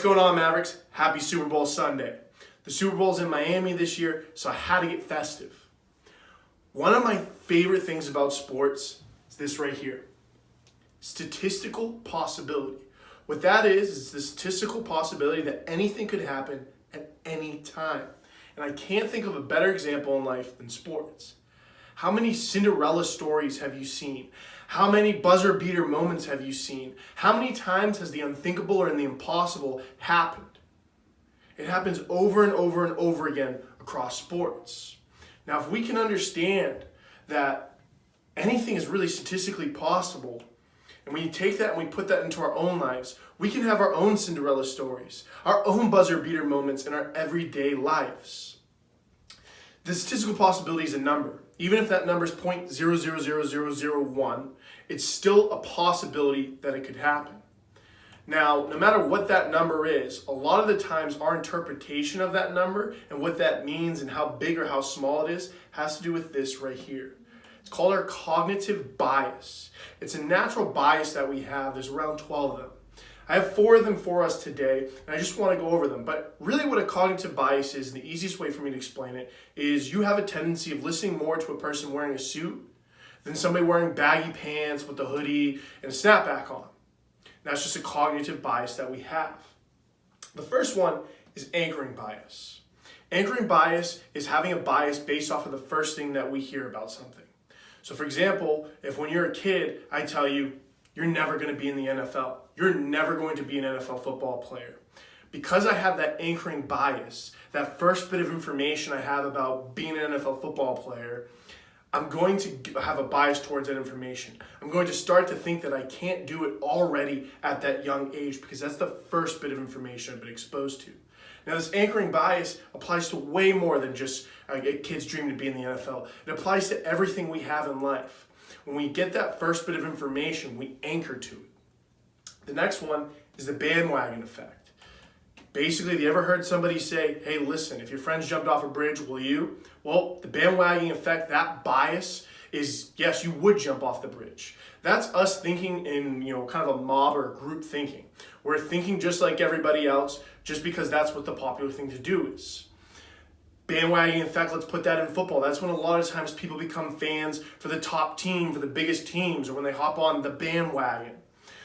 going on, Mavericks? Happy Super Bowl Sunday. The Super Bowl's in Miami this year, so I had to get festive. One of my favorite things about sports is this right here. Statistical possibility. What that is the statistical possibility that anything could happen at any time. And I can't think of a better example in life than sports. How many Cinderella stories have you seen? How many buzzer beater moments have you seen? How many times has the unthinkable or the impossible happened? It happens over and over and over again across sports. Now, if we can understand that anything is really statistically possible, and we take that and we put that into our own lives, we can have our own Cinderella stories, our own buzzer beater moments in our everyday lives. The statistical possibility is a number. Even if that number is 0.000001, it's still a possibility that it could happen. Now, no matter what that number is, a lot of the times our interpretation of that number and what that means and how big or how small it is has to do with this right here. It's called our cognitive bias. It's a natural bias that we have. There's around 12 of them. I have 4 of them for us today, and I just want to go over them. But really what a cognitive bias is, and the easiest way for me to explain it, is you have a tendency of listening more to a person wearing a suit than somebody wearing baggy pants with a hoodie and a snapback on. That's just a cognitive bias that we have. The first one is anchoring bias. Anchoring bias is having a bias based off of the first thing that we hear about something. So for example, if when you're a kid, I tell you, you're never going to be in the NFL. You're never going to be an NFL football player. Because I have that anchoring bias, that first bit of information I have about being an NFL football player, I'm going to have a bias towards that information. I'm going to start to think that I can't do it already at that young age because that's the first bit of information I've been exposed to. Now, this anchoring bias applies to way more than just a kid's dream to be in the NFL. It applies to everything we have in life. When we get that first bit of information, we anchor to it. The next one is the bandwagon effect. Basically, have you ever heard somebody say, hey, listen, if your friends jumped off a bridge, will you? Well, the bandwagon effect, that bias is, yes, you would jump off the bridge. That's us thinking in, kind of a mob or group thinking. We're thinking just like everybody else, just because that's what the popular thing to do is. Bandwagon effect, let's put that in football. That's when a lot of times people become fans for the top team, for the biggest teams, or when they hop on the bandwagon.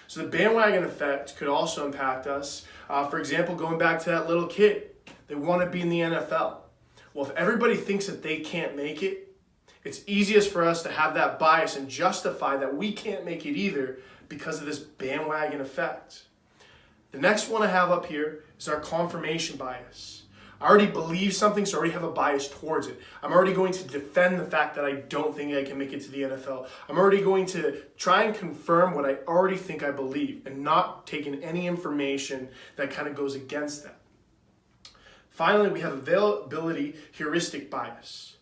So the bandwagon effect could also impact us. For example, going back to that little kid, they want to be in the NFL. Well, if everybody thinks that they can't make it, it's easiest for us to have that bias and justify that we can't make it either because of this bandwagon effect. The next one I have up here is our confirmation bias. I already believe something, so I already have a bias towards it. I'm already going to defend the fact that I don't think I can make it to the NFL. I'm already going to try and confirm what I already think I believe and not taking any information that kind of goes against that. Finally, we have availability heuristic bias.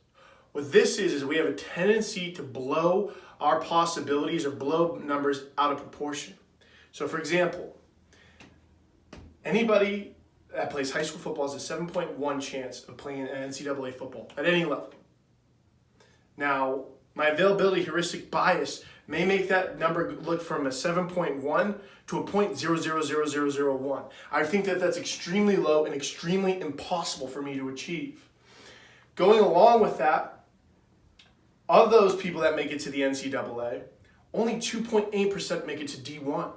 What this is we have a tendency to blow our possibilities or blow numbers out of proportion. So for example, anybody that plays high school football has a 7.1 chance of playing NCAA football at any level. Now, my availability heuristic bias may make that number look from a 7.1 to a 0.000001. I think that that's extremely low and extremely impossible for me to achieve. Going along with that, of those people that make it to the NCAA, only 2.8% make it to D1.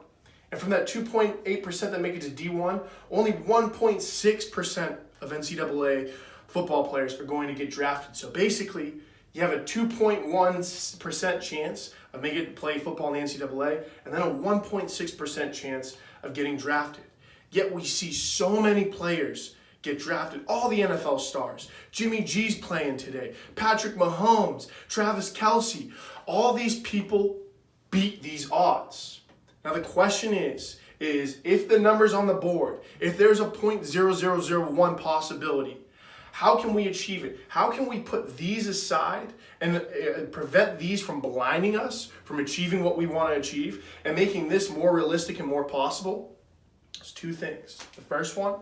And from that 2.8% that make it to D1, only 1.6% of NCAA football players are going to get drafted. So basically, you have a 2.1% chance of making it play football in the NCAA, and then a 1.6% chance of getting drafted. Yet we see so many players get drafted. All the NFL stars. Jimmy G's playing today. Patrick Mahomes, Travis Kelce. All these people beat these odds. Now the question is if the number's on the board, if there's a 0.0001 possibility, how can we achieve it? How can we put these aside and prevent these from blinding us from achieving what we want to achieve and making this more realistic and more possible? It's 2 things. The first one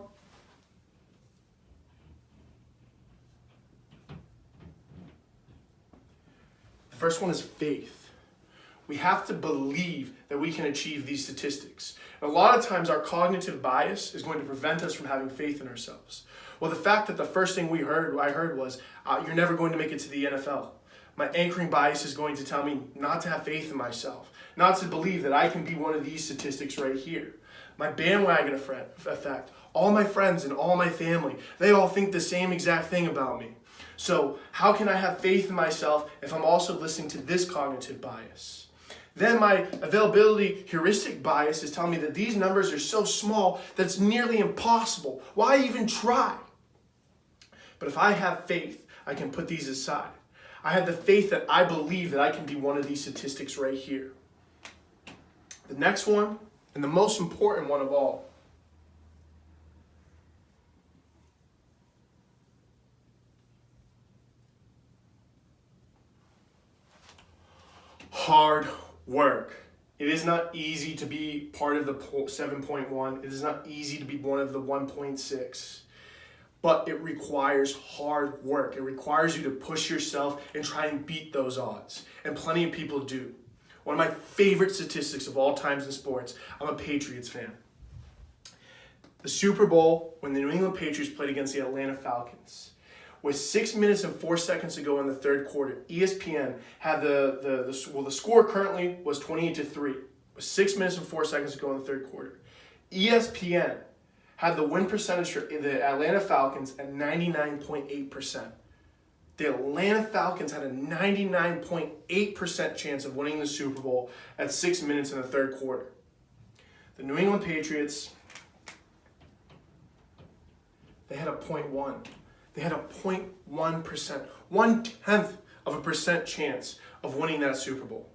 is faith. We have to believe that we can achieve these statistics. And a lot of times our cognitive bias is going to prevent us from having faith in ourselves. Well, the fact that the first thing I heard was, you're never going to make it to the NFL. My anchoring bias is going to tell me not to have faith in myself, not to believe that I can be one of these statistics right here. My bandwagon effect, all my friends and all my family, they all think the same exact thing about me. So how can I have faith in myself if I'm also listening to this cognitive bias? Then my availability heuristic bias is telling me that these numbers are so small that it's nearly impossible. Why even try? But if I have faith, I can put these aside. I have the faith that I believe that I can be one of these statistics right here. The next one, and the most important one of all, hard work. It is not easy to be part of the 7.1. It is not easy to be one of the 1.6. But it requires hard work. It requires you to push yourself and try and beat those odds. And plenty of people do. One of my favorite statistics of all times in sports, I'm a Patriots fan. The Super Bowl, when the New England Patriots played against the Atlanta Falcons, with 6 minutes and 4 seconds to go in the third quarter, ESPN had the score currently was 28-3. With 6 minutes and 4 seconds to go in the third quarter. ESPN had the win percentage for the Atlanta Falcons at 99.8%. The Atlanta Falcons had a 99.8% chance of winning the Super Bowl at 6 minutes in the third quarter. The New England Patriots, they had a 0.1. They had a 0.1%, 0.1% chance of winning that Super Bowl.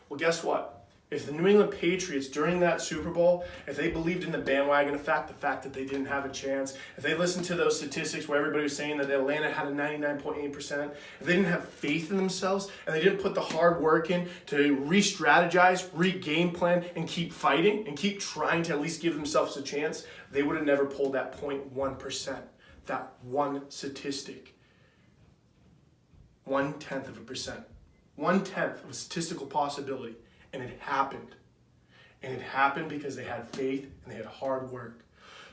Well, guess what? If the New England Patriots during that Super Bowl, if they believed in the bandwagon effect, the fact that they didn't have a chance, if they listened to those statistics where everybody was saying that Atlanta had a 99.8%, if they didn't have faith in themselves and they didn't put the hard work in to re-strategize, re-game plan, and keep fighting and keep trying to at least give themselves a chance, they would have never pulled that 0.1%, that one statistic. 0.1%. 1/10 of a statistical possibility. And it happened. And it happened because they had faith and they had hard work.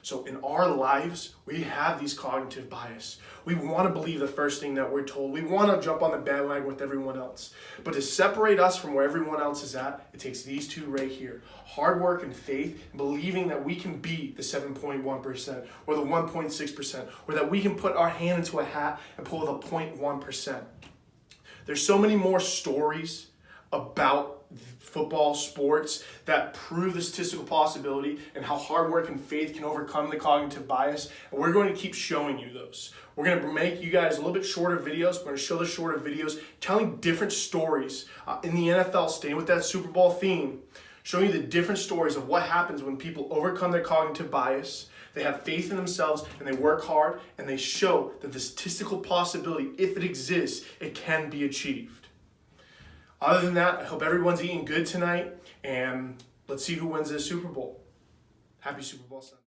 So in our lives, we have these cognitive bias. We want to believe the first thing that we're told. We want to jump on the bandwagon with everyone else. But to separate us from where everyone else is at, it takes these two right here. Hard work and faith, and believing that we can be the 7.1% or the 1.6%, or that we can put our hand into a hat and pull the 0.1%. There's so many more stories about football, sports, that prove the statistical possibility and how hard work and faith can overcome the cognitive bias. And we're going to keep showing you those. We're going to make you guys a little bit shorter videos. We're going to show the shorter videos telling different stories in the NFL, staying with that Super Bowl theme, showing you the different stories of what happens when people overcome their cognitive bias. They have faith in themselves and they work hard and they show that the statistical possibility, if it exists, it can be achieved. Other than that, I hope everyone's eating good tonight, and let's see who wins this Super Bowl. Happy Super Bowl Sunday.